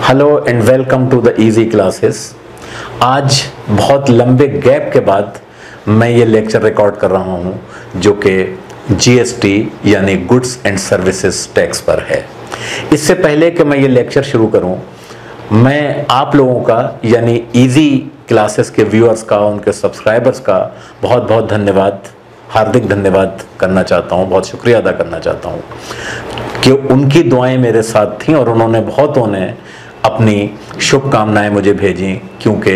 Hello and welcome to the easy classes. आज बहुत लंबे गैप के बाद मैं ये लेक्चर रिकॉर्ड कर रहा हूँ जो कि जीएसटी यानी गुड्स एंड सर्विसेज टैक्स पर है। इससे पहले कि मैं ये लेक्चर शुरू करूँ, मैं आप लोगों का यानी इजी क्लासेस के व्यूअर्स का, उनके सब्सक्राइबर्स का बहुत बहुत धन्यवाद, हार्दिक धन्यवाद करना चाहता हूँ, बहुत शुक्रिया अदा करना चाहता हूँ कि उनकी दुआएं मेरे साथ थीं और उन्होंने बहुतों ने अपनी शुभकामनाएं मुझे भेजी, क्योंकि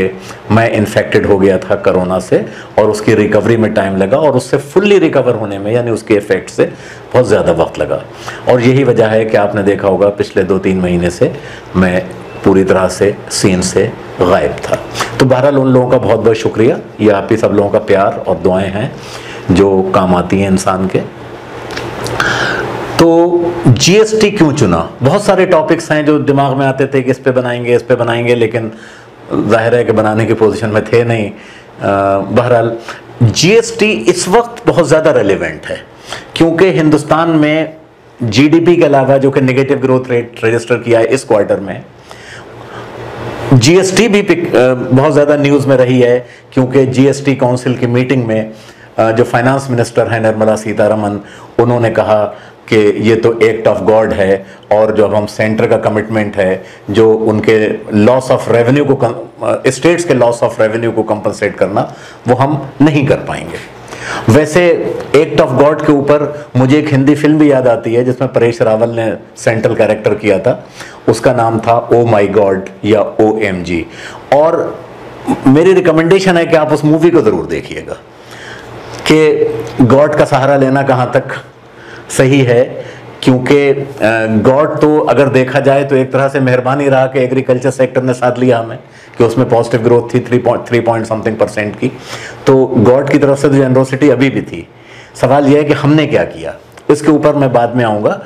मैं इन्फेक्टेड हो गया था कोरोना से और उसकी रिकवरी में टाइम लगा और उससे फुल्ली रिकवर होने में यानी उसके इफेक्ट से बहुत ज़्यादा वक्त लगा। और यही वजह है कि आपने देखा होगा पिछले 2-3 महीने से मैं पूरी तरह से सीन से गायब था। तो बहरहाल उन लोगों का बहुत बहुत शुक्रिया। ये आप ही सब लोगों का प्यार और दुआएं हैं जो काम आती हैं इंसान के। तो जीएसटी क्यों चुना? बहुत सारे टॉपिक्स हैं जो दिमाग में आते थे कि इस पे बनाएंगे, लेकिन जाहिर है कि बनाने की पोजीशन में थे नहीं। बहरहाल जीएसटी इस वक्त बहुत ज़्यादा रेलेवेंट है क्योंकि हिंदुस्तान में जीडीपी के अलावा जो कि नेगेटिव ग्रोथ रेट रजिस्टर किया है इस क्वार्टर में, जीएसटी भी बहुत ज़्यादा न्यूज़ में रही है क्योंकि जीएसटी काउंसिल की मीटिंग में जो फाइनेंस मिनिस्टर है निर्मला सीतारमन, उन्होंने कहा कि ये तो एक्ट ऑफ गॉड है और जो अब हम सेंटर का कमिटमेंट है जो उनके लॉस ऑफ रेवेन्यू को, स्टेट्स के लॉस ऑफ रेवेन्यू को कंपनसेट करना, वो हम नहीं कर पाएंगे। वैसे एक्ट ऑफ गॉड के ऊपर मुझे एक हिंदी फिल्म भी याद आती है जिसमें परेश रावल ने सेंट्रल कैरेक्टर किया था, उसका नाम था ओ माई गॉड या OMG। और मेरी रिकमेंडेशन है कि आप उस मूवी को ज़रूर देखिएगा कि गॉड का सहारा लेना कहाँ तक सही है, क्योंकि गॉड तो अगर देखा जाए तो एक तरह से मेहरबानी रहा कि एग्रीकल्चर सेक्टर ने साथ लिया हमें कि उसमें पॉजिटिव ग्रोथ थी 3.something% की। तो गॉड की तरफ से तो जेनरोसिटी अभी भी थी। सवाल यह है कि हमने क्या किया, इसके ऊपर मैं बाद में आऊँगा।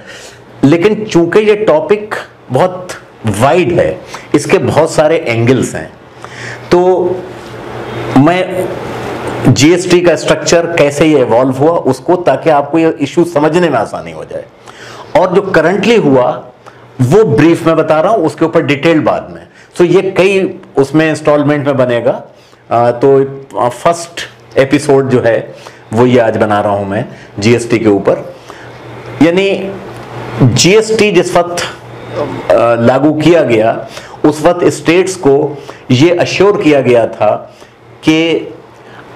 लेकिन चूंकि ये टॉपिक बहुत वाइड है, इसके बहुत सारे एंगल्स हैं, तो मैं जीएसटी का स्ट्रक्चर कैसे ये इवॉल्व हुआ उसको, ताकि आपको ये इशू समझने में आसानी हो जाए, और जो करंटली हुआ वो ब्रीफ में बता रहा हूं, उसके ऊपर डिटेल बाद में। तो ये कई उसमें इंस्टॉलमेंट में बनेगा। तो फर्स्ट एपिसोड जो है वो ये आज बना रहा हूं मैं जीएसटी के ऊपर। यानी जीएसटी जिस वक्त लागू किया गया उस वक्त स्टेट्स को ये अश्योर किया गया था कि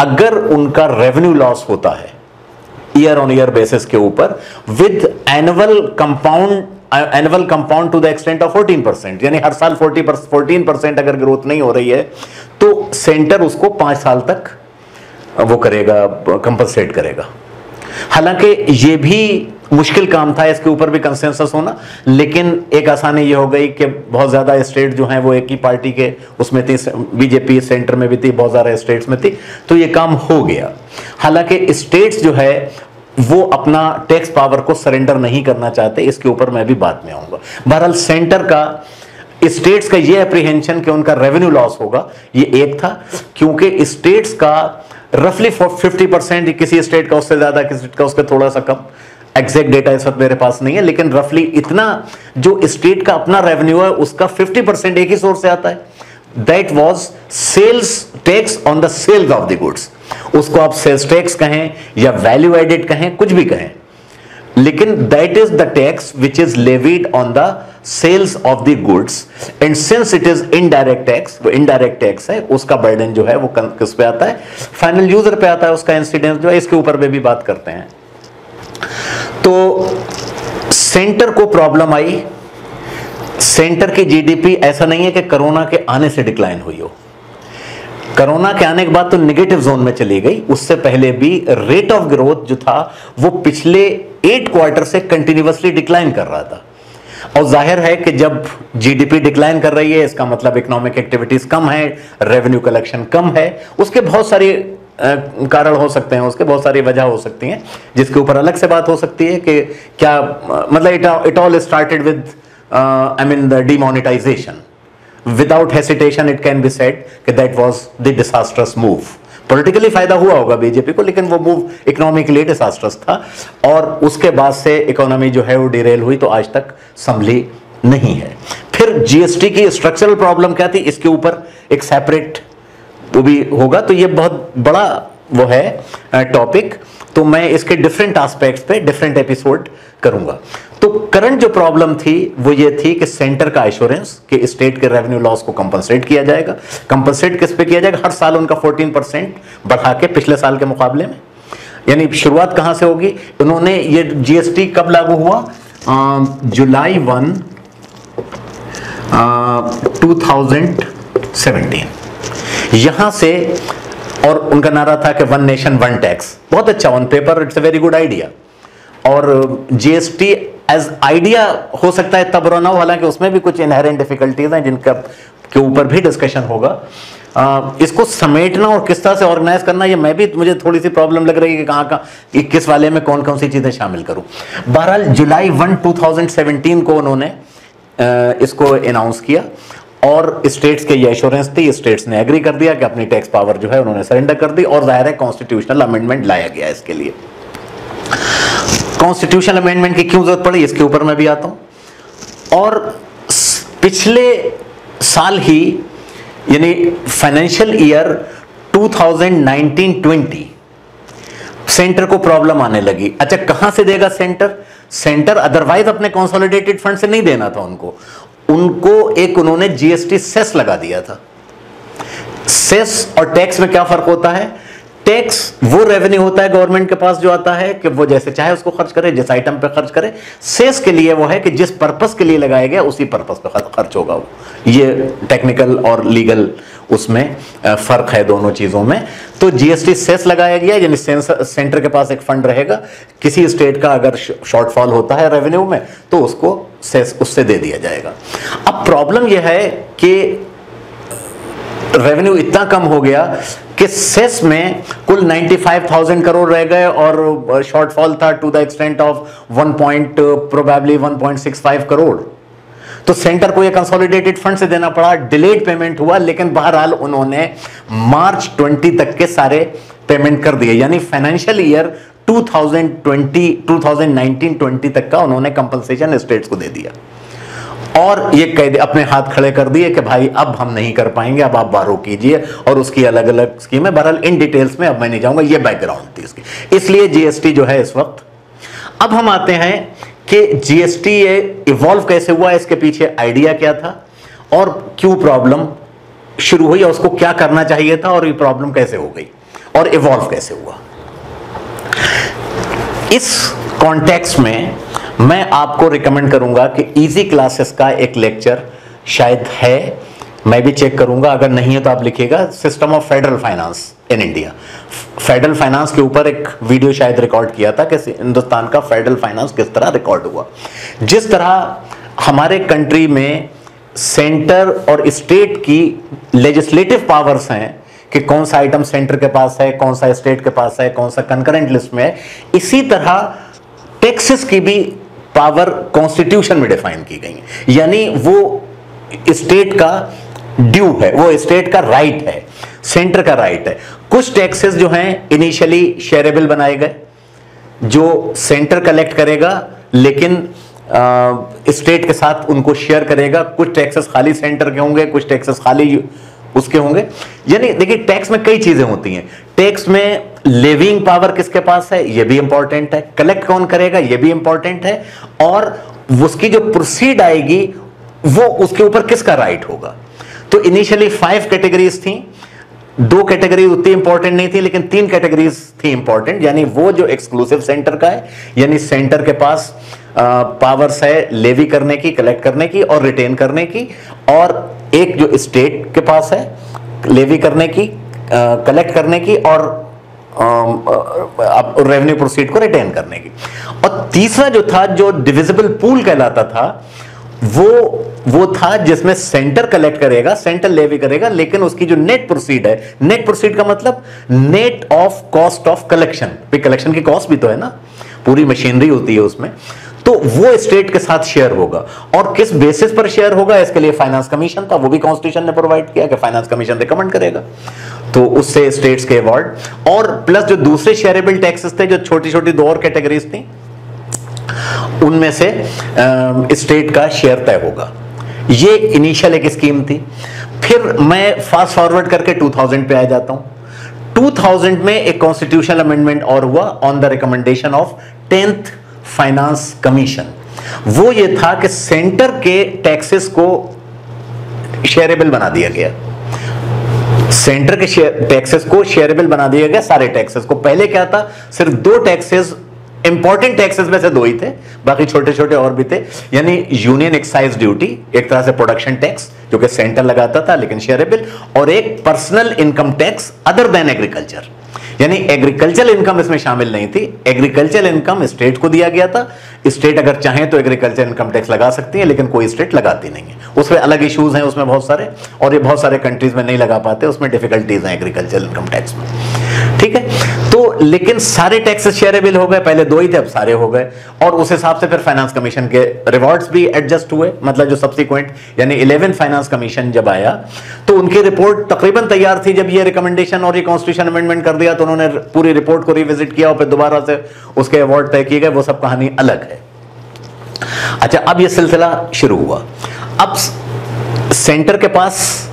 अगर उनका रेवेन्यू लॉस होता है ईयर ऑन ईयर बेसिस के ऊपर with annual compound to the extent of 14%, यानी हर साल 14% अगर ग्रोथ नहीं हो रही है तो सेंटर उसको 5 साल तक वो करेगा, कंपनसेट करेगा। हालांकि ये भी मुश्किल काम था, इसके ऊपर भी कंसेंसस होना, लेकिन एक आसानी ये हो गई कि बहुत ज़्यादा स्टेट जो हैं वो एक ही पार्टी के उसमें थी, बीजेपी सेंटर में भी थी, बहुत ज़्यादा स्टेट्स में थी, तो ये काम हो गया। हालांकि स्टेट्स जो है वो अपना टैक्स पावर को सरेंडर नहीं करना चाहते, इसके ऊपर मैं भी बाद में आऊँगा। बहरहाल सेंटर का, स्टेट्स का ये अप्रीहेंशन कि उनका रेवेन्यू लॉस होगा, ये एक था, क्योंकि स्टेट्स का रफली 50%, किसी स्टेट का उससे ज़्यादा, किसी स्टेट का उसके थोड़ा सा कम, एग्जैक्ट डेटा इस वक्त मेरे पास नहीं है, लेकिन रफली इतना जो स्टेट का अपना रेवेन्यू है उसका 50% एक ही सोर्स से आता है। That was sales tax on the sales of the goods. उसको आप सेल्स टैक्स कहें या वैल्यू एडेड कहें, कुछ भी कहें, लेकिन that is the tax which is levied on the sales of the goods. And since it is indirect tax, वो इनडायरेक्ट टैक्स है, उसका बर्डन जो है वो किस पे आता है? फाइनल यूजर पे आता है, उसका इंसिडेंस जो है, इसके ऊपर भी बात करते हैं। तो सेंटर को प्रॉब्लम आई। सेंटर की जीडीपी ऐसा नहीं है कि कोरोना के आने से डिक्लाइन हुई हो, कोरोना के आने के बाद तो नेगेटिव जोन में चली गई। उससे पहले भी रेट ऑफ ग्रोथ जो था वो पिछले 8 क्वार्टर से कंटिन्यूअसली डिक्लाइन कर रहा था। और जाहिर है कि जब जीडीपी डिक्लाइन कर रही है, इसका मतलब इकोनॉमिक एक्टिविटीज कम है, रेवेन्यू कलेक्शन कम है। उसके बहुत सारे कारण हो सकते हैं, उसके बहुत सारी वजह हो सकती हैं, जिसके ऊपर अलग से बात हो सकती है कि क्या मतलब it all started with the demonetisation. Without hesitation it can be said कि that was the disastrous move. Politically फायदा हुआ होगा बीजेपी को, लेकिन वो मूव इकोनॉमिकली डिसास्ट्रस था और उसके बाद से इकोनॉमी जो है वो डिरेल हुई, तो आज तक संभली नहीं है। फिर जीएसटी की स्ट्रक्चरल प्रॉब्लम क्या थी, इसके ऊपर एक सेपरेट वो भी होगा। तो ये बहुत बड़ा वो है टॉपिक, तो मैं इसके डिफरेंट एस्पेक्ट्स पे डिफरेंट एपिसोड करूंगा। तो करंट जो प्रॉब्लम थी वो ये थी कि सेंटर का एश्योरेंस कि स्टेट के रेवेन्यू लॉस को कंपनसेट किया जाएगा। कंपनसेट किस पे किया जाएगा, हर साल उनका 14% बढ़ा के पिछले साल के मुकाबले में। यानी शुरुआत कहां से होगी, उन्होंने ये जीएसटी कब लागू हुआ, जुलाई 1 2017 यहां से। और उनका नारा था कि वन नेशन वन टैक्स, बहुत अच्छा, on paper it's a very good idea. और जीएसटी एज आइडिया हो सकता है तब रोना हो, हालांकि उसमें भी कुछ इनहेरेंट डिफिकल्टीज हैं जिनका के ऊपर भी डिस्कशन होगा। इसको समेटना और किस तरह से ऑर्गेनाइज करना, ये मुझे थोड़ी सी प्रॉब्लम लग रही है कि कहाँ किस वाले में कौन कौन सी चीजें शामिल करूं। बहरहाल जुलाई 1 2017 को उन्होंने इसको अनाउंस किया और स्टेट्स के ये एश्योरेंस थी, स्टेट्स ने एग्री कर दिया कि अपनी टैक्स पावर जो है उन्होंने सरेंडर कर दी। और जाहिर है कॉन्स्टिट्यूशनल अमेंडमेंट लाया गया इसके लिए। कॉन्स्टिट्यूशनल अमेंडमेंट की क्यों जरूरत पड़ी, इसके ऊपर मैं भी आता हूं। और पिछले साल ही यानी फाइनेंशियल ईयर 2019-20 सेंटर को प्रॉब्लम आने लगी। अच्छा, कहां से देगा सेंटर अदरवाइज अपने कंसोलिडेटेड फंड से नहीं देना था उनको एक उन्होंने जीएसटी सेस लगा दिया था। सेस और टैक्स में क्या फर्क होता है, टैक्स वो रेवेन्यू होता है गवर्नमेंट के पास जो आता है कि वो जैसे चाहे उसको खर्च करे, जिस आइटम पे खर्च करे। सेस के लिए वो है कि जिस पर्पस के लिए लगाया गया उसी पर्पस पे खर्च होगा वो। ये टेक्निकल और लीगल उसमें फर्क है दोनों चीजों में। तो जीएसटी सेस लगाया गया, यानी सेंटर के पास एक फंड रहेगा, किसी स्टेट का अगर शॉर्टफॉल होता है रेवेन्यू में तो उसको सेस उससे दे दिया जाएगा। अब प्रॉब्लम यह है कि रेवेन्यू इतना कम हो गया कि सेस में कुल 95,000 करोड़ रह गए और शॉर्टफॉल था to the extent of 1.65 crore. तो सेंटर को ये कंसोलिडेटेड फंड से देना पड़ा, डिलेड पेमेंट हुआ, लेकिन बहरहाल उन्होंने मार्च 20 तक के सारे पेमेंट कर दिए। यानी फाइनेंशियल ईयर 2019-20 तक का उन्होंने कंपनसेशन स्टेट्स को दे दिया और ये कह अपने हाथ खड़े कर दिए कि भाई अब हम नहीं कर पाएंगे, अब आप बारो कीजिए। और उसकी अलग अलग स्कीम है, बहरहाल इन डिटेल्स में अब मैं नहीं जाऊंगा, ये बैकग्राउंड थी इसकी। इसलिए जीएसटी जो है इस वक्त। अब हम आते हैं कि जीएसटी ये इवॉल्व कैसे हुआ, इसके पीछे आइडिया क्या था और क्यों प्रॉब्लम शुरू हुई और उसको क्या करना चाहिए था और ये प्रॉब्लम कैसे हो गई और इवॉल्व कैसे हुआ। इस कॉन्टेक्स्ट में मैं आपको रिकमेंड करूंगा कि इजी क्लासेस का एक लेक्चर शायद है, मैं भी चेक करूंगा, अगर नहीं है तो आप लिखिएगा, system of federal finance in India. Federal finance के ऊपर एक वीडियो शायद रिकॉर्ड किया था कि हिंदुस्तान का फेडरल फाइनेंस किस तरह रिकॉर्ड हुआ। जिस तरह हमारे कंट्री में सेंटर और स्टेट की लेजिस्लेटिव पावर्स हैं कि कौन सा आइटम सेंटर के पास है, कौन सा स्टेट के पास है, कौन सा कंकरेंट लिस्ट में है, इसी तरह टैक्सेस की भी पावर कॉन्स्टिट्यूशन में डिफाइन की गई है। यानी वो स्टेट का ड्यू है, वो स्टेट का राइट है, सेंटर का राइट है। कुछ टैक्सेस जो हैं इनिशियली शेयरेबल बनाए गए, जो सेंटर कलेक्ट करेगा लेकिन स्टेट के साथ उनको शेयर करेगा। कुछ टैक्सेस खाली सेंटर के होंगे, कुछ टैक्सेस खाली उसके होंगे। यानी देखिए टैक्स में कई चीजें होती हैं। टैक्स में लेविंग पावर किसके पास है, यह भी इंपॉर्टेंट है। कलेक्ट कौन करेगा, यह भी इंपॉर्टेंट है। और उसकी जो प्रोसीड आएगी वो उसके ऊपर किसका राइट होगा। तो इनिशियली 5 कैटेगरीज थी, 2 कैटेगरी उतनी इंपॉर्टेंट नहीं थी, लेकिन 3 कैटेगरीज थी इंपॉर्टेंट। यानी वो जो एक्सक्लूसिव सेंटर का है, यानी सेंटर के पास पावर्स है लेवी करने की, कलेक्ट करने की और रिटेन करने की, और एक जो स्टेट के पास है लेवी करने की, कलेक्ट करने की और रेवेन्यू प्रोसीड को रिटेन करने की। और तीसरा जो था, जो डिविजिबल पूल कहलाता था, वो था जिसमें सेंटर कलेक्ट करेगा, सेंटर लेवी करेगा, लेकिन उसकी जो नेट प्रोसीड है, नेट प्रोसीड का मतलब net of cost of collection, collection की कॉस्ट भी तो है ना, पूरी मशीनरी होती है उसमें, तो वो स्टेट के साथ शेयर होगा। और किस बेसिस पर शेयर होगा, इसके लिए फाइनेंस कमीशन था, वो भी कॉन्स्टिट्यूशन ने प्रोवाइड किया कि फाइनेंस कमीशन रिकमेंड करेगा, तो उससे स्टेट्स के अवार्ड। और प्लस जो दूसरे शेयरेबल टैक्सेस थे, जो छोटी छोटी 2 और कैटेगरीज थी, उनमें से स्टेट का शेयर तय होगा। ये इनिशियल एक स्कीम थी। फिर मैं फास्ट फॉरवर्ड करके 2000 पे आ जाता हूं। 2000 में एक कॉन्स्टिट्यूशनल अमेंडमेंट और हुआ on the recommendation of 10th finance commission. वो ये था कि सेंटर के टैक्सेस को शेयरेबल बना दिया गया, सेंटर के टैक्सेस को शेयरेबल बना दिया गया, सारे टैक्सेस को। पहले क्या था, सिर्फ 2 टैक्सेस, इंपॉर्टेंट टैक्सेस में से 2 ही थे, बाकी छोटे छोटे और भी थे। यानी यूनियन एक्साइज ड्यूटी, एक तरह से प्रोडक्शन टैक्स जो कि सेंटर लगाता था लेकिन शेयरेबल, और एक personal income tax other than agriculture, यानी एग्रीकल्चरल इनकम इसमें शामिल नहीं थी। एग्रीकल्चरल इनकम स्टेट को दिया गया था। स्टेट अगर चाहे तो एग्रीकल्चर इनकम टैक्स लगा सकती है, लेकिन कोई स्टेट लगाती नहीं है। उसमें अलग इश्यूज हैं उसमें बहुत सारे, और ये बहुत सारे कंट्रीज में नहीं लगा पाते, उसमें डिफिकल्टीज हैं एग्रीकल्चरल इनकम टैक्स में, ठीक है। तो लेकिन सारे टैक्सेस शेयरेबल हो गए, पहले 2 ही थे अब सारे हो गए, और उस हिसाब से फिर फाइनेंस कमीशन के रिवॉर्ड्स भी एडजस्ट हुए। मतलब जो सब्सिक्वेंट यानी 11 फाइनेंस कमीशन जब आया तो उनकी रिपोर्ट तकरीबन तैयार थी। जब ये रिकमेंडेशन और ये कॉन्स्टिट्यूशन अमेंडमेंट कर दिया तो उन्होंने पूरी रिपोर्ट को रिविजिट किया और फिर दोबारा से उसके अवार्ड तय किए गए। वो सब कहानी अलग है। अच्छा, अब ये सिलसिला शुरू हुआ। अब सेंटर के पास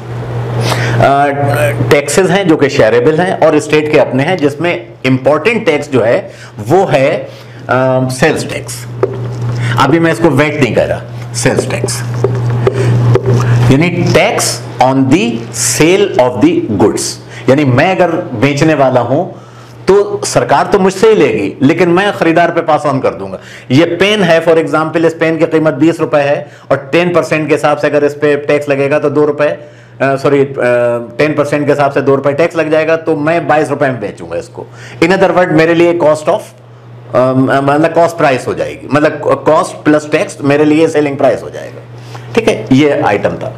टैक्सेस हैं जो कि शेयरेबल हैं और स्टेट के अपने हैं, जिसमें इंपॉर्टेंट टैक्स जो है वो है सेल्स टैक्स। अभी मैं इसको वेट नहीं कर रहा, सेल्स टैक्स यानी tax on the sale of the goods. यानी मैं अगर बेचने वाला हूं तो सरकार तो मुझसे ही लेगी, लेकिन मैं खरीदार पे पास ऑन कर दूंगा। ये पेन है फॉर एग्जांपल, इस पेन की कीमत 20 रुपए है और 10% के हिसाब से अगर इस पे टैक्स लगेगा तो 2 रुपए, सॉरी 10% के हिसाब से 2 रुपए टैक्स लग जाएगा, तो मैं 22 रुपए में बेचूंगा इसको। इन अदर वर्ड मेरे लिए कॉस्ट ऑफ मतलब कॉस्ट प्राइस हो जाएगी, मतलब कॉस्ट प्लस टैक्स मेरे लिए सेलिंग प्राइस हो जाएगा, ठीक है। ये आइटम था,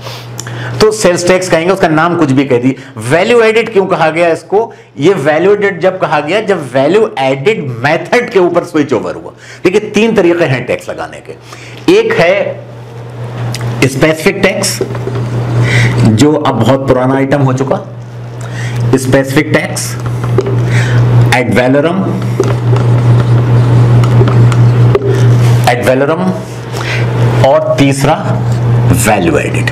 तो सेल्स टैक्स कहेंगे, उसका नाम कुछ भी कह दी। वैल्यू एडिड क्यों कहा गया इसको? ये वैल्यू एडिड जब कहा गया जब वैल्यू एडिड मेथड के ऊपर स्विच ओवर हुआ। देखिए 3 तरीके हैं टैक्स लगाने के। एक है स्पेसिफिक टैक्स, जो अब बहुत पुराना आइटम हो चुका, स्पेसिफिक टैक्स, एड वैलोरम, और तीसरा वैल्यू एडिड।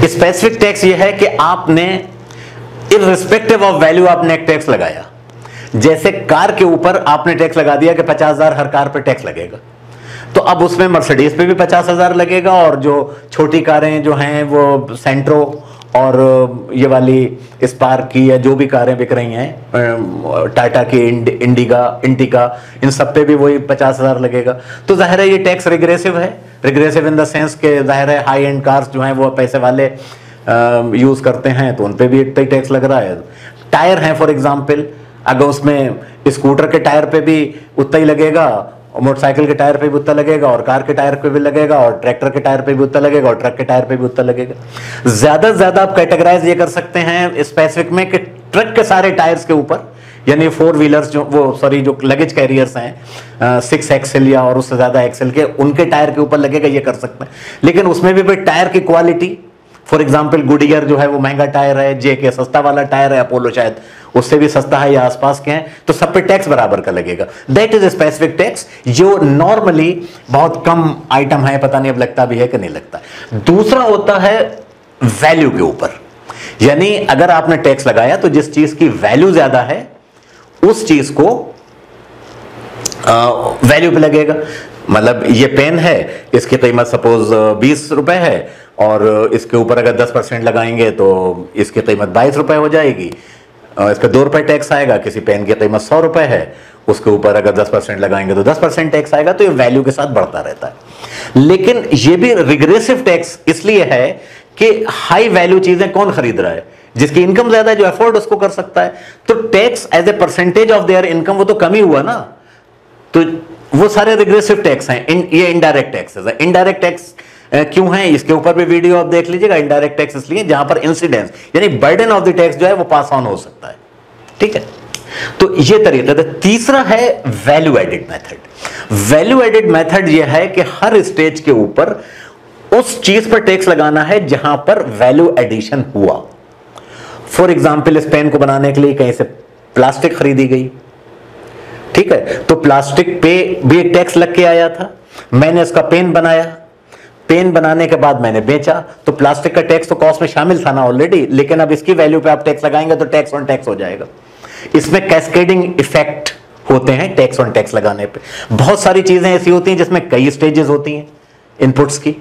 स्पेसिफिक टैक्स ये है कि आपने इररिस्पेक्टिव ऑफ वैल्यू आपने एक टैक्स लगाया। जैसे कार के ऊपर आपने टैक्स लगा दिया कि 50,000 हर कार पे टैक्स लगेगा, तो अब उसमें मर्सिडीज पे भी 50,000 लगेगा, और जो छोटी कारें जो हैं वो सेंट्रो और ये वाली स्पार्क की या जो भी कारें बिक रही हैं, टाटा की, इंडिका, इन सब पे भी वही 50,000 लगेगा। तो जाहिर है ये टैक्स रिग्रेसिव है। रिग्रेसिव इन द सेंस के जाहिर है हाई एंड कार्स जो हैं वो पैसे वाले यूज करते हैं, तो उन पे भी इतना ही टैक्स लग रहा है। टायर हैं फॉर एग्जाम्पल, अगर उसमें स्कूटर के टायर पे भी उतना ही लगेगा, मोटरसाइकिल के टायर पे भी उतना लगेगा, और कार के टायर पे भी लगेगा, और ट्रैक्टर के टायर पे भी उतना लगेगा, और ट्रक के टायर पे भी उतना लगेगा। ज्यादा से ज्यादा आप कैटेगराइज ये कर सकते हैं स्पेसिफिक में कि ट्रक के सारे टायर्स के ऊपर, यानी 4 व्हीलर्स जो लगेज कैरियर्स हैं 6 एक्सेल या और उससे ज्यादा एक्सेल के, उनके टायर के ऊपर लगेगा, ये कर सकते हैं। लेकिन उसमें भी टायर की क्वालिटी, फॉर एग्जाम्पल गुडियर जो है वो महंगा टायर है, जेके सस्ता वाला टायर है, अपोलो शायद उससे भी सस्ता है या आसपास के हैं, तो सब पे टैक्स बराबर का लगेगा। दैट इज स्पेसिफिक टैक्स, जो नॉर्मली बहुत कम आइटम है, पता नहीं अब लगता भी है कि नहीं लगता। दूसरा होता है वैल्यू के ऊपर, यानी अगर आपने टैक्स लगाया तो जिस चीज की वैल्यू ज्यादा है उस चीज को वैल्यू पे लगेगा। मतलब ये पेन है, इसकी कीमत सपोज 20 रुपए है, और इसके ऊपर अगर 10% लगाएंगे तो इसकी कीमत 22 रुपए हो जाएगी, इसका 2 रुपए टैक्स आएगा। किसी पेन की कीमत 100 रुपए है, उसके ऊपर अगर 10% लगाएंगे तो 10% टैक्स आएगा। तो ये वैल्यू के साथ बढ़ता रहता है। लेकिन ये भी रिग्रेसिव टैक्स इसलिए है कि हाई वैल्यू चीजें कौन खरीद रहा है? जिसकी इनकम ज्यादा है, जो अफोर्ड उसको कर सकता है। तो tax as a percentage of their income वो तो कम ही हुआ ना, तो वो सारे रिग्रेसिव टैक्स हैं। ये इनडायरेक्ट टैक्सेस है। इनडायरेक्ट टैक्स क्यों है, इसके ऊपर भी वीडियो आप देख लीजिएगा। इनडायरेक्ट टैक्स इसलिए जहां पर इंसिडेंस यानी बर्डन ऑफ द टैक्स जो है वो पास ऑन हो सकता है, ठीक है। तो ये तरीका था। तीसरा है value added method. Value added method ये है कि हर स्टेज के ऊपर उस चीज पर टैक्स लगाना है जहां पर वैल्यू एडिशन हुआ। फॉर एग्जाम्पल, इस पेन को बनाने के लिए कहीं से प्लास्टिक खरीदी गई, ठीक है, तो प्लास्टिक पे भी एक टैक्स लग के आया था, मैंने इसका पेन बनाया, पेन बनाने के बाद मैंने बेचा, तो प्लास्टिक का टैक्स तो कॉस्ट में शामिल था ना ऑलरेडी, लेकिन अब इसकी वैल्यू पे आप टैक्स लगाएंगे तो टैक्स ऑन टैक्स हो जाएगा। इसमें कैस्केडिंग इफेक्ट होते हैं टैक्स ऑन टैक्स लगाने पे। बहुत सारी चीजें ऐसी होती हैं जिसमें कई स्टेजेस होती हैं इनपुट्स की,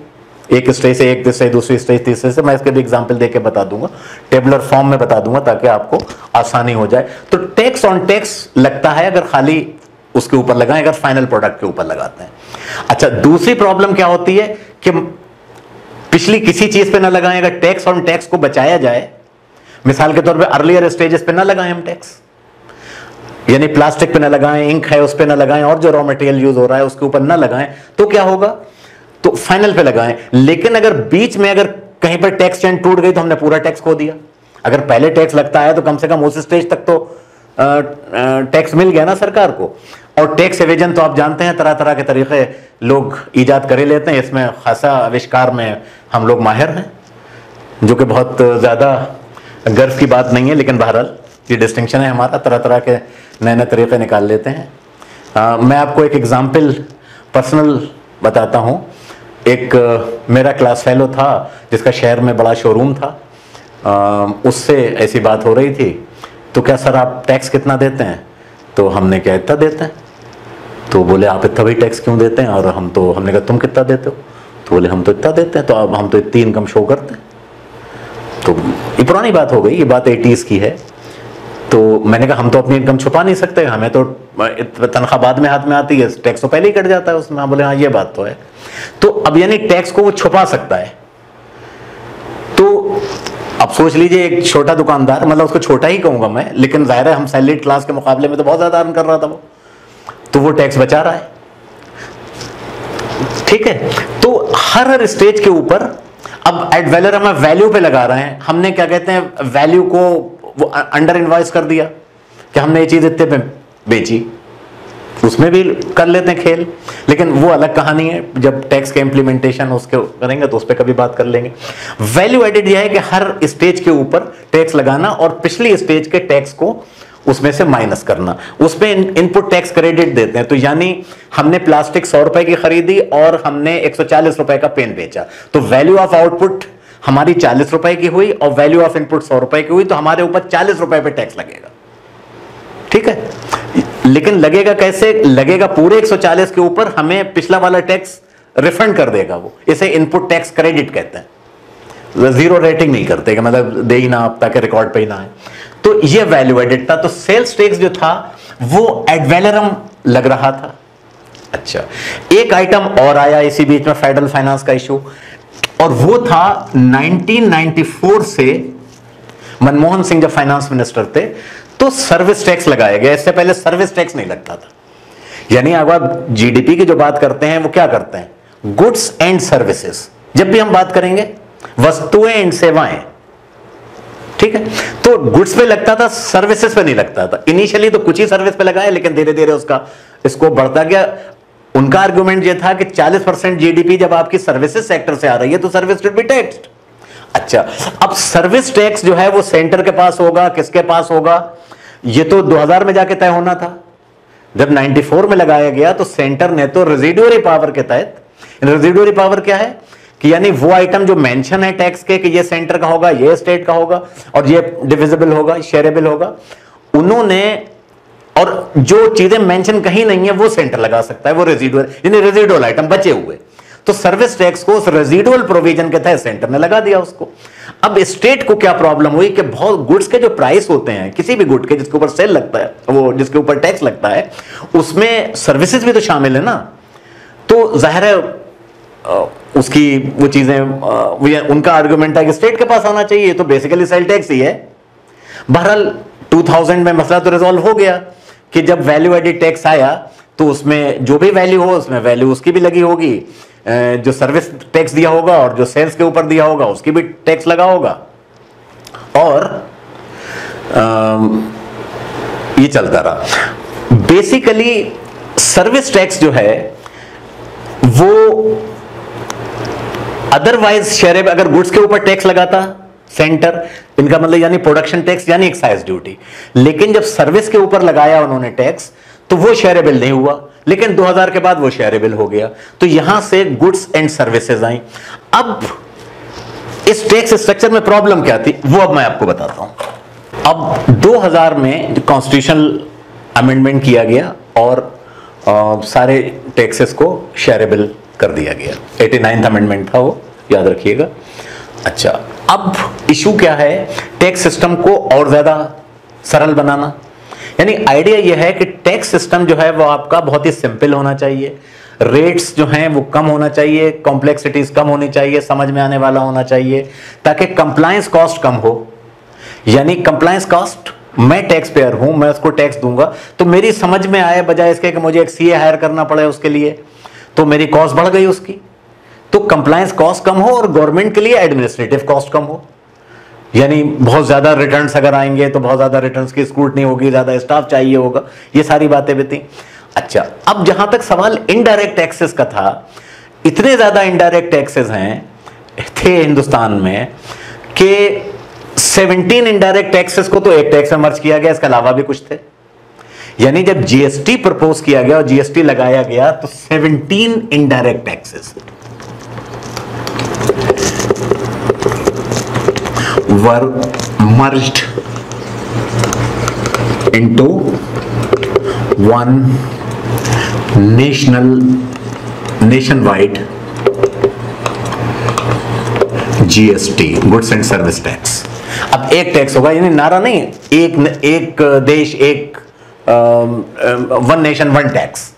एक स्टेज से एक स्टेज, दूसरी स्टेज, तीसरे से, मैं इसके भी एग्जांपल देके बता दूंगा, टेबलर फॉर्म में बता दूंगा ताकि आपको आसानी हो जाए। तो टैक्स ऑन टैक्स लगता है अगर खाली उसके ऊपर लगाएं, अगर फाइनल प्रोडक्ट के ऊपर लगाते हैं। अच्छा, दूसरी प्रॉब्लम क्या होती है कि पिछली किसी चीज पे ना लगाएं, अगर टैक्स ऑन टैक्स को बचाया जाए, मिसाल के तौर पे अर्लियर स्टेजेस पे ना लगाएं हम टैक्स, यानी प्लास्टिक पे ना लगाएं, इंक है उस पे ना लगाएं, और जो रॉ मटेरियल यूज हो रहा है उसके ऊपर ना लगाएं, तो क्या होगा, तो फाइनल पे लगाएं। लेकिन अगर बीच में अगर कहीं पर टैक्स चेन टूट गई तो हमने पूरा टैक्स खो दिया। अगर पहले टैक्स लगता है तो कम से कम उस स्टेज तक तो टैक्स मिल गया ना सरकार को। और टैक्स एवेजन तो आप जानते हैं, तरह तरह के तरीके लोग ईजाद करे लेते हैं, इसमें खासा आविष्कार में हम लोग माहिर हैं, जो कि बहुत ज़्यादा गर्व की बात नहीं है, लेकिन बहरहाल ये डिस्टिंक्शन है हमारा, तरह तरह के नए नए तरीके निकाल लेते हैं। मैं आपको एक एग्जाम्पल पर्सनल बताता हूँ। एक मेरा क्लास फेलो था जिसका शहर में बड़ा शोरूम था, उससे ऐसी बात हो रही थी, तो क्या सर आप टैक्स कितना देते हैं, तो हमने क्या इतना देते हैं, तो बोले आप इतना भी टैक्स क्यों देते हैं, और हमने कहा तुम कितना देते हो, तो बोले हम तो इतना देते हैं, तो अब हम तो इतनी इनकम शो करते हैं। तो ये पुरानी बात हो गई, ये बात 80s की है। तो मैंने कहा हम तो अपनी इनकम छुपा नहीं सकते, हमें तो तनख्वाह बाद में हाथ में आती है, टैक्स तो पहले ही कट जाता है उसमें। बोले हाँ ये बात तो है। तो अब यानी टैक्स को वो छुपा सकता है। तो अब सोच लीजिए एक छोटा दुकानदार, मतलब उसको छोटा ही कहूंगा मैं, लेकिन जाहिर है हम सैलरीड क्लास के मुकाबले में तो बहुत ज्यादा अर्न कर रहा था वो, तो वो टैक्स बचा रहा है। ठीक है, तो हर स्टेज के ऊपर अब एड वैल्यू हम वैल्यू पे लगा रहे हैं, हमने क्या कहते हैं वैल्यू को वो अंडर इनवॉइस कर दिया कि हमने ये चीज इतने पे बेची, उसमें भी कर लेते हैं खेल, लेकिन वो अलग कहानी है। जब टैक्स के इम्प्लीमेंटेशन उसके करेंगे तो उस पर कभी बात कर लेंगे। वैल्यू एडेड यह है कि हर स्टेज के ऊपर टैक्स लगाना और पिछली स्टेज के टैक्स को उसमें से माइनस करना, उसमें इनपुट टैक्स क्रेडिट देते हैं। तो यानी हमने प्लास्टिक 100 रुपए की खरीदी और हमने 140 रुपए का पेन बेचा, तो वैल्यू ऑफ आउटपुट हमारी 40 रुपए की हुई और वैल्यू ऑफ इनपुट 100 रुपए की हुई, तो हमारे ऊपर 40 रुपए पे टैक्स लगेगा। ठीक है, लेकिन लगेगा कैसे, लगेगा पूरे 140 के ऊपर हमें पिछला वाला टैक्स रिफंड कर देगा वो, इसे इनपुट टैक्स क्रेडिट कहते हैं। जीरो रेटिंग नहीं करते कि मतलब दे ही ना आप ताकि रिकॉर्ड पे ही ना आए। तो ये वैल्यू एडेड था। तो सेल्स टैक्स जो था वो एड वैलोरम लग रहा था। अच्छा, एक आइटम और आया इसी बीच में, फेडरल फाइनेंस का इशू, और वो था 1994 से मनमोहन सिंह जब फाइनेंस मिनिस्टर थे तो सर्विस टैक्स लगाया गया। इससे पहले सर्विस टैक्स नहीं लगता था। यानी अगर आप जीडीपी की जो बात करते हैं वो क्या करते हैं, गुड्स एंड सर्विसेज। जब भी हम बात करेंगे वस्तुएं एंड सेवाएं, ठीक है, तो गुड्स पे लगता था, सर्विसेज पे नहीं लगता था। इनिशियली तो कुछ ही सर्विस पे लगाया, लेकिन धीरे धीरे उसका इसको बढ़ता गया। उनका आर्गुमेंट ये था कि 40% जीडीपी जब आपकी सर्विसेज सेक्टर से आ रही है तो सर्विस शुड बी टैक्स्ड। अच्छा, अब सर्विस टैक्स जो है वो सेंटर के पास होगा, किसके पास होगा, ये तो 2000 में जाके तय होना था। जब 94 में लगाया गया तो सेंटर ने तो रेजिडुअरी पावर के तहत, रेजिडुअरी पावर क्या है कि यानी वो आइटम जो मेंशन है टैक्स के कि ये सेंटर का होगा, ये स्टेट का होगा और ये डिविजिबल होगा, शेयरेबल होगा, उन्होंने, और जो चीजें मेंशन कहीं नहीं है वो सेंटर लगा सकता है, वो रेजिडुअल, यानी रेजिडुअल आइटम बचे हुए। तो सर्विस टैक्स को उस रेजिडुअल प्रोविजन के तहत सेंटर ने लगा दिया उसको। अब स्टेट को क्या प्रॉब्लम हुई कि बहुत गुड्स के जो प्राइस होते हैं, किसी भी गुड के जिसके ऊपर सेल लगता है, वो जिसके ऊपर टैक्स लगता है, उसमें सर्विसेज भी तो शामिल है ना। तो जाहिर है उसकी वो चीजें, उनका आर्गुमेंट है कि स्टेट के पास आना चाहिए, तो बेसिकली सेल टैक्स ही है। बहरहाल 2000 में मसला तो रिजॉल्व हो गया कि जब वैल्यू एडेड टैक्स आया तो उसमें जो भी वैल्यू हो उसमें वैल्यू उसकी भी लगी होगी, जो सर्विस टैक्स दिया होगा और जो सेल्स के ऊपर दिया होगा उसकी भी टैक्स लगा होगा, और ये चलता रहा। बेसिकली सर्विस टैक्स जो है वो अदरवाइज शेयरेबल, अगर गुड्स के ऊपर टैक्स लगाता सेंटर, इनका मतलब यानी प्रोडक्शन टैक्स यानी एक्साइज ड्यूटी, लेकिन जब सर्विस के ऊपर लगाया उन्होंने टैक्स तो वो शेयरेबल नहीं हुआ, लेकिन 2000 के बाद वो शेयरेबल हो गया। तो यहां से गुड्स एंड सर्विसेज आई। अब इस टैक्स स्ट्रक्चर में प्रॉब्लम क्या थी वो अब मैं आपको बताता हूं। अब 2000 में कॉन्स्टिट्यूशनल अमेंडमेंट किया गया और सारे टैक्सेस को शेयरेबल कर दिया गया। 89th अमेंडमेंट था वो, याद रखिएगा। अच्छा, अब इशू क्या है, टैक्स सिस्टम को और ज्यादा सरल बनाना। यानी आइडिया यह है कि टैक्स सिस्टम जो है वो आपका बहुत ही सिंपल होना चाहिए, रेट्स जो हैं वो कम होना चाहिए, कॉम्प्लेक्सिटीज कम होनी चाहिए, समझ में आने वाला होना चाहिए, ताकि कंप्लायंस कॉस्ट कम हो। यानी कंप्लायंस कॉस्ट, मैं टैक्स पेयर हूं, मैं उसको टैक्स दूंगा तो मेरी समझ में आए, बजाय इसके कि मुझे एक सीए हायर करना पड़े उसके लिए, तो मेरी कॉस्ट बढ़ गई उसकी। तो कंप्लायंस कॉस्ट कम हो और गवर्नमेंट के लिए एडमिनिस्ट्रेटिव कॉस्ट कम हो। यानी बहुत ज्यादा रिटर्न्स अगर आएंगे तो बहुत ज्यादा रिटर्न्स की स्क्रूटनी होगी, ज्यादा स्टाफ चाहिए होगा, ये सारी बातें भी थी। अच्छा, अब जहां तक सवाल इनडायरेक्ट टैक्सेस का था, इतने ज्यादा इनडायरेक्ट टैक्सेस थे हिंदुस्तान में कि 17 इनडायरेक्ट टैक्सेस को तो एक टैक्स में मर्ज किया गया, इसके अलावा भी कुछ थे। यानी जब जीएसटी प्रपोज किया गया और जीएसटी लगाया गया तो 17 indirect taxes were merged into one nation wide GST, goods and service tax. अब एक टैक्स होगा, यानी नारा नहीं, एक देश एक वन नेशन वन टैक्स,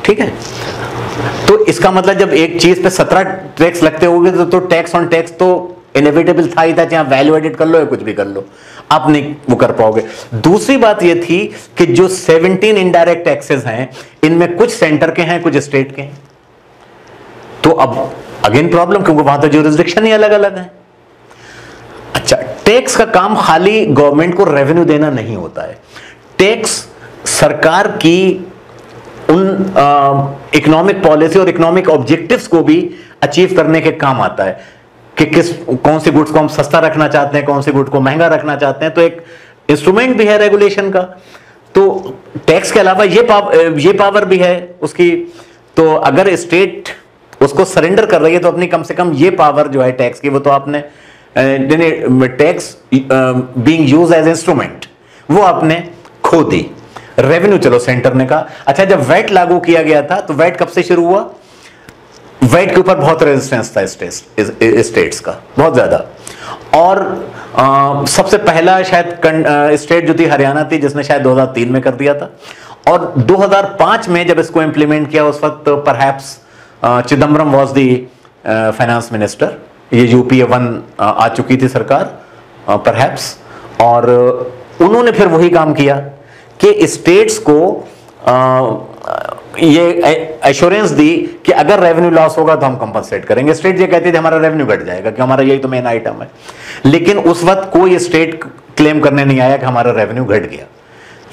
ठीक है। तो इसका मतलब जब एक चीज पे 17 टैक्स लगते होंगे तो टैक्स ऑन टैक्स तो इनएविटेबल था ही था, चाहे वैल्यू एडिट कर लो या कुछ भी कर लो, आप नहीं वो कर पाओगे। दूसरी बात ये थी कि जो 17 इनडायरेक्ट टैक्सेस हैं, इनमें कुछ सेंटर के हैं, कुछ स्टेट के हैं। तो अब अगेन प्रॉब्लम, क्योंकि वहां तो ज्यूरिसडिक्शन ही अलग अलग है। अच्छा, टैक्स का काम खाली गवर्नमेंट को रेवेन्यू देना नहीं होता है। टैक्स सरकार की उन इकोनॉमिक पॉलिसी और इकोनॉमिक ऑब्जेक्टिव्स को भी अचीव करने के काम आता है कि कौन सी गुड्स को हम सस्ता रखना चाहते हैं, कौन सी गुड को महंगा रखना चाहते हैं। तो एक इंस्ट्रूमेंट भी है रेगुलेशन का। तो टैक्स के अलावा ये पावर भी है उसकी। तो अगर स्टेट उसको सरेंडर कर रही है तो अपनी कम से कम ये पावर जो है टैक्स की, वो तो आपने tax being used as instrument वो आपने खो दी। रेवेन्यू चलो सेंटर ने कहा। अच्छा, जब वैट लागू किया गया था तो वैट कब से शुरू हुआ? वैट के ऊपर बहुत रेजिस्टेंस था स्टेट्स का, बहुत ज्यादा। और सबसे पहला शायद स्टेट जो थी हरियाणा थी, जिसने शायद 2003 में कर दिया था। और 2005 में जब इसको इंप्लीमेंट किया, उस वक्त perhaps Chidambaram was the finance minister. ये यूपीए 1 आ चुकी थी सरकार परहैप्स, और उन्होंने फिर वही काम किया कि स्टेट्स को ये एश्योरेंस दी कि अगर रेवेन्यू लॉस होगा तो हम कंपनसेट करेंगे। स्टेट ये कहते थे हमारा रेवेन्यू घट जाएगा, कि हमारा यही तो मेन आइटम है। लेकिन उस वक्त कोई स्टेट क्लेम करने नहीं आया कि हमारा रेवेन्यू घट गया।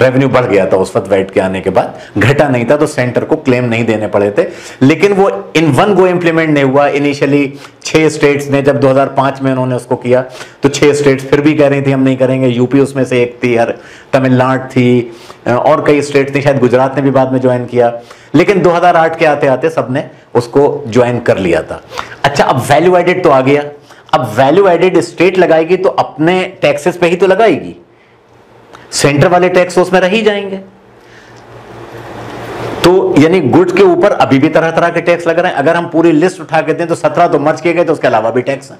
रेवेन्यू बढ़ गया था उस वक्त वैट के आने के बाद, घटा नहीं था, तो सेंटर को क्लेम नहीं देने पड़े थे। लेकिन वो इन वन गो इंप्लीमेंट नहीं हुआ। इनिशियली 6 स्टेट्स ने, जब 2005 में उन्होंने उसको किया तो 6 स्टेट्स फिर भी कह रही थी हम नहीं करेंगे। यूपी उसमें से एक थी, तमिलनाडु थी, और कई स्टेट थी, शायद गुजरात ने भी बाद में ज्वाइन किया। लेकिन 2008 के आते आते सबने उसको ज्वाइन कर लिया था। अच्छा, अब वैल्यू एडेड तो आ गया। अब वैल्यू एडेड स्टेट लगाएगी तो अपने टैक्सेस पे ही तो लगाएगी, सेंटर वाले टैक्स उसमें रह ही जाएंगे। तो यानी गुड्स के ऊपर अभी भी तरह तरह के टैक्स लग रहे हैं। अगर हम पूरी लिस्ट उठा के दें तो 17 तो मर्ज किए गए, तो उसके अलावा भी टैक्स हैं।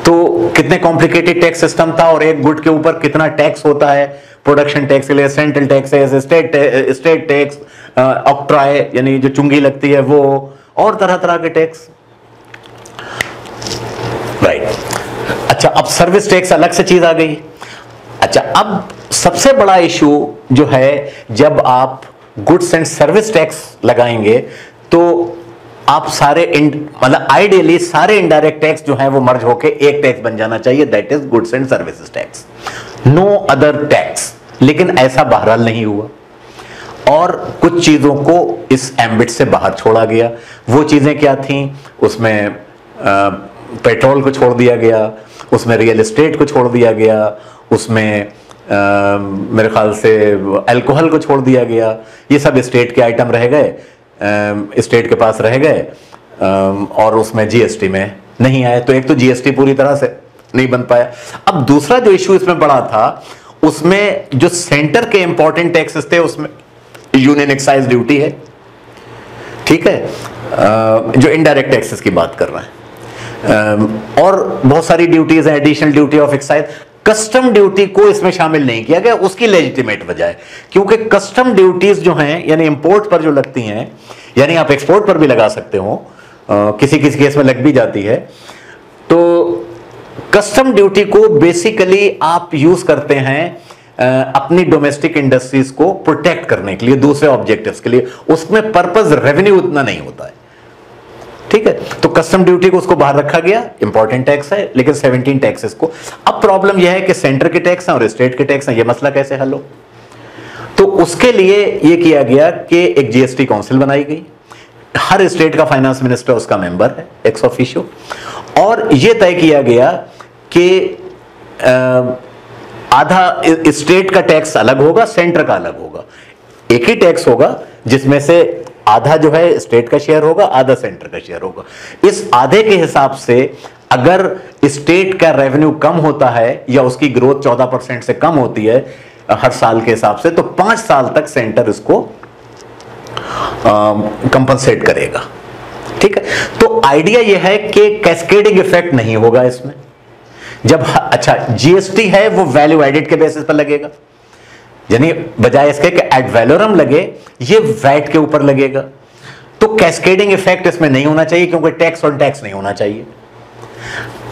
तो कितने कॉम्प्लिकेटेड टैक्स सिस्टम था, और एक गुड के ऊपर कितना टैक्स होता है। प्रोडक्शन टैक्स के लिए central taxes, state tax, octroi यानी जो चुंगी लगती है वो, और तरह तरह के टैक्स, राइट। अच्छा, अब सर्विस टैक्स अलग से चीज आ गई। अच्छा, अब सबसे बड़ा इशू जो है, जब आप गुड्स एंड सर्विस टैक्स लगाएंगे तो आप सारे मतलब आइडियली सारे इनडायरेक्ट टैक्स जो है वो मर्ज होके एक टैक्स बन जाना चाहिए, that is goods and services tax, no other tax. लेकिन ऐसा बहरहाल नहीं हुआ, और कुछ चीजों को इस एम्बिट से बाहर छोड़ा गया। वो चीजें क्या थीं? उसमें पेट्रोल को छोड़ दिया गया, उसमें रियल एस्टेट को छोड़ दिया गया, उसमें मेरे ख्याल से अल्कोहल को छोड़ दिया गया, ये सब स्टेट के आइटम रह गए, स्टेट के पास रह गए, और उसमें जीएसटी में नहीं आए। तो एक तो जीएसटी पूरी तरह से नहीं बन पाया। अब दूसरा जो इश्यू इसमें बड़ा था, उसमें जो सेंटर के इंपॉर्टेंट टैक्सेस थे, उसमें यूनियन एक्साइज ड्यूटी है, ठीक है, जो इनडायरेक्ट टैक्सेस की बात कर रहे हैं, और बहुत सारी ड्यूटीज हैं, additional duty of excise. Custom duty को इसमें शामिल नहीं किया गया, उसकी लेजिटिमेट वजह है क्योंकि कस्टम ड्यूटीज जो हैं, यानी इंपोर्ट पर जो लगती हैं, यानी आप एक्सपोर्ट पर भी लगा सकते हो, किसी किसी केस में लग भी जाती है, तो कस्टम ड्यूटी को बेसिकली आप यूज करते हैं अपनी डोमेस्टिक इंडस्ट्रीज को प्रोटेक्ट करने के लिए, दूसरे ऑब्जेक्टिव्स के लिए, उसमें पर्पस रेवेन्यू उतना नहीं होता है, ठीक है। तो कस्टम ड्यूटी को उसको बाहर रखा गया, इंपॉर्टेंट टैक्स है, लेकिन 17 टैक्सेस को। अब प्रॉब्लम यह है कि सेंटर के टैक्स हैं और स्टेट के टैक्स हैं, यह मसला कैसे हल हो? तो उसके लिए यह किया गया कि एक जीएसटी काउंसिल बनाई गई, हर स्टेट का फाइनेंस मिनिस्टर उसका मेंबर है एक्स ऑफिशियो, और यह तय किया गया कि आधा स्टेट का टैक्स अलग होगा, सेंटर का अलग होगा। एक ही टैक्स होगा जिसमें से आधा जो है स्टेट का शेयर होगा, आधा सेंटर का शेयर होगा। इस आधे के हिसाब से अगर स्टेट का रेवेन्यू कम होता है या उसकी ग्रोथ 14% से कम होती है हर साल के हिसाब से, तो 5 साल तक सेंटर इसको कंपनसेट करेगा, ठीक है। तो आइडिया यह है कि कैस्केडिंग इफेक्ट नहीं होगा इसमें। जब अच्छा जीएसटी है वो वैल्यू एडेड के बेसिस पर लगेगा, यानी बजाय इसके कि एड वैलोरम लगे, ये वैट के ऊपर लगेगा। तो कैस्केडिंग इफेक्ट इसमें नहीं होना चाहिए क्योंकि टैक्स ऑन टैक्स नहीं होना चाहिए।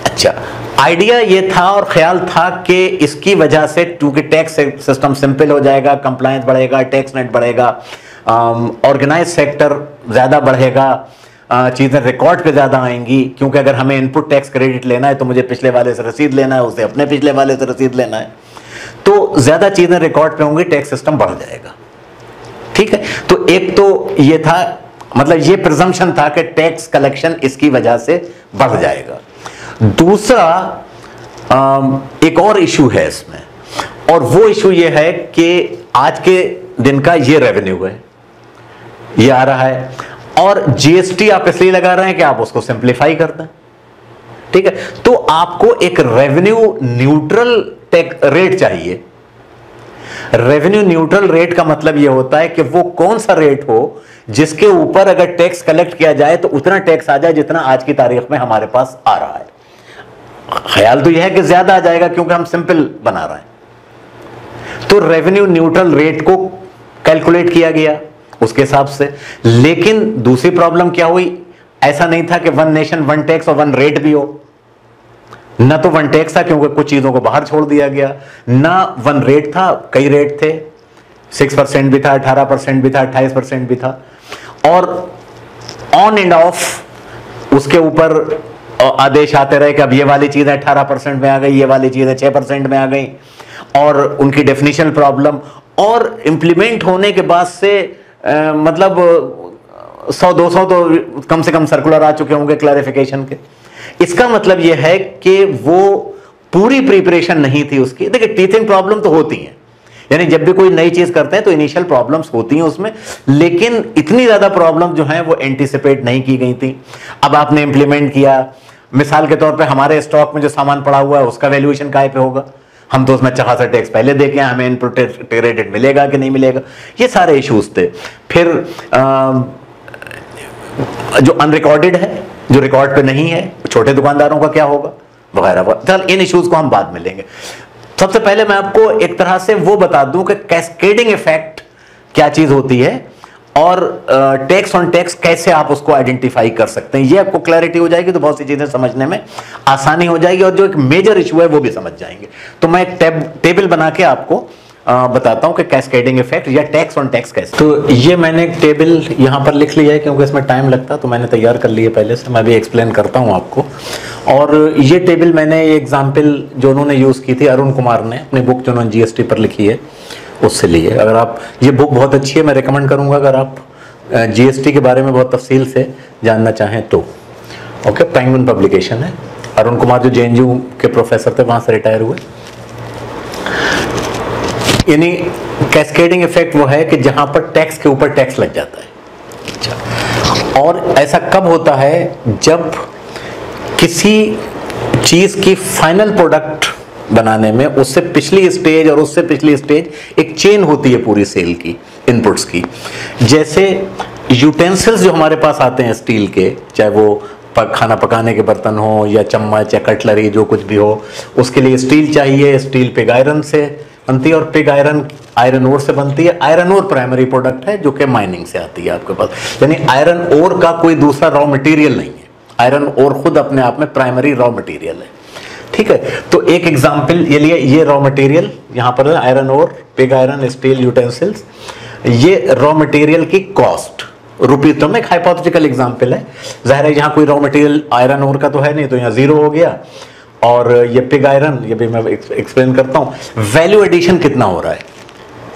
अच्छा, आइडिया ये था और ख्याल था कि इसकी वजह से क्योंकि टैक्स सिस्टम सिंपल हो जाएगा, कंप्लायंस बढ़ेगा, टैक्स नेट बढ़ेगा, ऑर्गेनाइज सेक्टर ज्यादा बढ़ेगा, चीजें रिकॉर्ड पे ज्यादा आएंगी, क्योंकि अगर हमें इनपुट टैक्स क्रेडिट लेना है तो मुझे पिछले वाले से रसीद लेना है, उसे अपने पिछले वाले से रसीद लेना है, तो ज्यादा चीजें रिकॉर्ड पे होंगी, टैक्स सिस्टम बढ़ जाएगा, ठीक है। तो एक तो ये था, मतलब ये प्रिजम्पशन था कि टैक्स कलेक्शन इसकी वजह से बढ़ जाएगा। दूसरा एक और इशू है इसमें, और वो इशू ये है कि आज के दिन का ये रेवेन्यू है, ये आ रहा है, और जीएसटी आप इसलिए लगा रहे हैं कि आप उसको सिंप्लीफाई कर दें, ठीक है। तो आपको एक रेवेन्यू न्यूट्रल टैक्स रेट चाहिए। रेवेन्यू न्यूट्रल रेट का मतलब यह होता है कि वो कौन सा रेट हो जिसके ऊपर अगर टैक्स कलेक्ट किया जाए तो उतना टैक्स आ जाए जितना आज की तारीख में हमारे पास आ रहा है। ख्याल तो यह है कि ज्यादा आ जाएगा क्योंकि हम सिंपल बना रहे हैं। तो रेवेन्यू न्यूट्रल रेट को कैलकुलेट किया गया उसके हिसाब से। लेकिन दूसरी प्रॉब्लम क्या हुई, ऐसा नहीं था कि वन नेशन वन टैक्स और वन रेट भी हो, ना तो वन टैक्स था क्योंकि कुछ चीजों को बाहर छोड़ दिया गया, ना वन रेट था, कई रेट थे, 6% भी था, 18% भी था, 28% भी था, और ऑन एंड ऑफ उसके ऊपर आदेश आते रहे कि अब ये वाली चीजें 18% में आ गई, ये वाली चीजें 6% में आ गई, और उनकी डेफिनेशन प्रॉब्लम, और इंप्लीमेंट होने के बाद से मतलब 100-200 तो कम से कम सर्कुलर आ चुके होंगे क्लैरिफिकेशन के। इसका मतलब यह है कि वो पूरी प्रिपरेशन नहीं थी उसकी। देखिए, टीचिंग प्रॉब्लम तो होती है, यानी जब भी कोई नई चीज करते हैं तो इनिशियल प्रॉब्लम्स होती हैं उसमें, लेकिन इतनी ज्यादा प्रॉब्लम जो है वो एंटीसिपेट नहीं की गई थी। अब आपने इंप्लीमेंट किया, मिसाल के तौर पे हमारे स्टॉक में जो सामान पड़ा हुआ है उसका वैल्यूएशन काय पे होगा, हम तो उसमें अच्छा टैक्स पहले देखे, हमें इनपुट रेटेड मिलेगा कि नहीं मिलेगा, ये सारे इश्यूज थे। फिर जो अनरिकॉर्डेड है, जो रिकॉर्ड पे नहीं है, छोटे दुकानदारों का क्या होगा, वगैरह। चल, इन इश्यूज को हम बाद में लेंगे। सबसे पहले मैं आपको एक तरह से वो बता दूं कि कैस्केडिंग इफेक्ट क्या चीज होती है और टैक्स ऑन टैक्स कैसे आप उसको आइडेंटिफाई कर सकते हैं। ये आपको क्लैरिटी हो जाएगी तो बहुत सी चीजें समझने में आसानी हो जाएगी, और जो एक मेजर इशू है वो भी समझ जाएंगे। तो मैं एक टेबल बना के आपको बताता हूं कि कैस्केडिंग इफेक्ट या टैक्स ऑन टैक्स कैसे। तो ये मैंने एक टेबल यहां पर लिख लिया है क्योंकि इसमें टाइम लगता, तो मैंने तैयार कर लिया पहले से, मैं भी एक्सप्लेन करता हूं आपको। और ये टेबल मैंने एग्जाम्पल जो उन्होंने यूज की थी, अरुण कुमार ने अपनी बुक जो उन्होंने जीएसटी पर लिखी है उससे लिए। अगर आप, ये बुक बहुत अच्छी है, मैं रिकमेंड करूंगा अगर आप जीएसटी के बारे में बहुत तफसील से जानना चाहें तो। ओके, पेंगुइन पब्लिकेशन है। अरुण कुमार जो जेएनयू के प्रोफेसर थे, वहां से रिटायर हुए। यानी कैस्केडिंग इफेक्ट वो है कि जहां पर टैक्स के ऊपर टैक्स लग जाता है। अच्छा, और ऐसा कब होता है? जब किसी चीज की फाइनल प्रोडक्ट बनाने में उससे पिछली स्टेज और उससे पिछली स्टेज एक चेन होती है पूरी सेल की, इनपुट्स की। जैसे यूटेंसिल्स जो हमारे पास आते हैं स्टील के, चाहे वो खाना पकाने के बर्तन हो या चम्मच या कटलरी, जो कुछ भी हो, उसके लिए स्टील चाहिए। स्टील पिग आयरन से बनती है और पिग आयरन आयरन ओर से बनती है। आयरन ओर प्राइमरी प्रोडक्ट है जो कि माइनिंग से आती है आपके पास, यानी आयरन ओर का कोई दूसरा रॉ मटेरियल नहीं है। आयरन ओर खुद अपने आप में प्राइमरी रॉ मटेरियल है, ठीक है। तो एक एग्जांपल ये लिए, ये रॉ मटेरियल यहां पर iron ore, pig iron, steel utensils, ये रॉ मटेरियल की कॉस्ट रुपी तो में एक हाइपोथेटिकल एग्जांपल है। जाहिर है यहाँ कोई रॉ मटेरियल आयरन ओर का तो है नहीं, तो यहाँ 0 हो गया। और ये पिग आयरन, ये भी मैं एक्सप्लेन करता हूं। वैल्यू एडिशन कितना हो रहा है,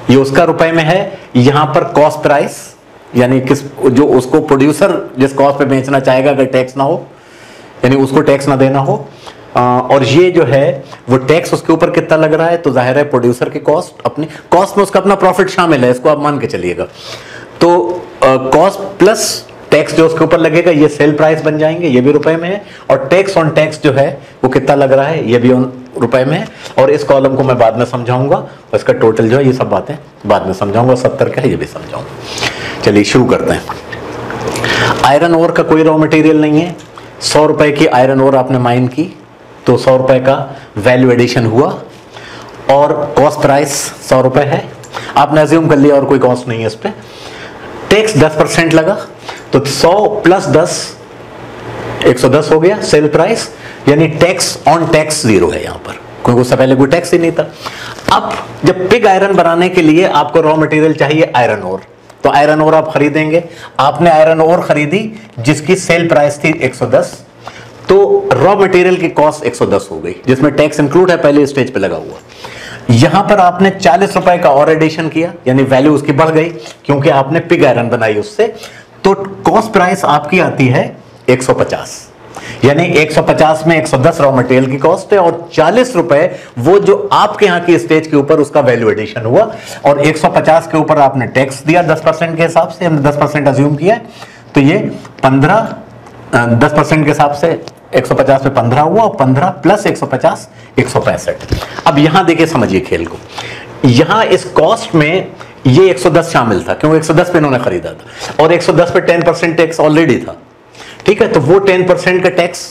ये उसका रुपए में है। यहां पर कॉस्ट प्राइस, यानी किस जो उसको प्रोड्यूसर जिस कॉस्ट पे बेचना चाहेगा, अगर टैक्स ना हो, यानी उसको टैक्स ना देना हो, और ये जो है वो टैक्स उसके ऊपर कितना लग रहा है, तो जाहिर है प्रोड्यूसर की कॉस्ट, अपनी कॉस्ट में उसका अपना प्रॉफिट शामिल है, इसको आप मान के चलिएगा। तो कॉस्ट प्लस टैक्स जो उसके ऊपर लगेगा, ये सेल प्राइस बन जाएंगे, ये भी रुपए में है। और टैक्स ऑन टैक्स जो है वो कितना लग रहा है, ये भी रुपए में है। और इस कॉलम को मैं बाद में समझाऊंगा, और इसका टोटल जो है ये सब बातें बाद में समझाऊंगा। 70 का है, ये भी समझाऊंगा। चलिए शुरू करते हैं। आयरन ओर का कोई रॉ मटेरियल नहीं है। 100 रुपए की आयरन ओर आपने माइन की, तो 100 रुपए का वैल्यू एडिशन हुआ, और कॉस्ट प्राइस 100 रुपए है। आपने अज्यूम कर लिया और कोई कॉस्ट नहीं है इस पर। टैक्स 10% लगा, तो 100 प्लस 10 110 हो गया सेल प्राइस, यानी टैक्स ऑन टैक्स 0 है यहां पर, क्योंकि उससे पहले कोई टैक्स ही नहीं था। अब जब पिग आयरन बनाने के लिए आपको रॉ मटेरियल चाहिए आयरन ओर, तो आयरन ओर आप खरीदेंगे। आपने आयरन ओर खरीदी जिसकी सेल प्राइस थी 110, तो रॉ मटेरियल की कॉस्ट 110 हो गई, जिसमें टैक्स इंक्लूड है, पहले स्टेज पे लगा हुआ। यहां पर आपने 40 रुपए का और एडिशन किया, यानी वैल्यू उसकी बढ़ गई क्योंकि आपने पिग आयरन बनाई उससे। तो कॉस्ट प्राइस आपकी आती है 150, यानी 150 में 110 रॉ मटेरियल की कॉस्ट है, और 40 रुपए वो जो आपके यहां की स्टेज के ऊपर उसका वैल्यू एडिशन हुआ, और 150 के ऊपर आपने टैक्स दिया 10% के हिसाब से, हमने 10% अज्यूम किया, तो ये 10% के हिसाब से 150 पे 15 हुआ, और 15 प्लस 150 165। अब यहां देखिए, समझिए खेल को। यहां इस कॉस्ट में ये 110 शामिल था, क्योंकि 110 पे इन्होंने खरीदा था, और 110 पे 10% टैक्स ऑलरेडी था, ठीक है। तो वो 10% का टैक्स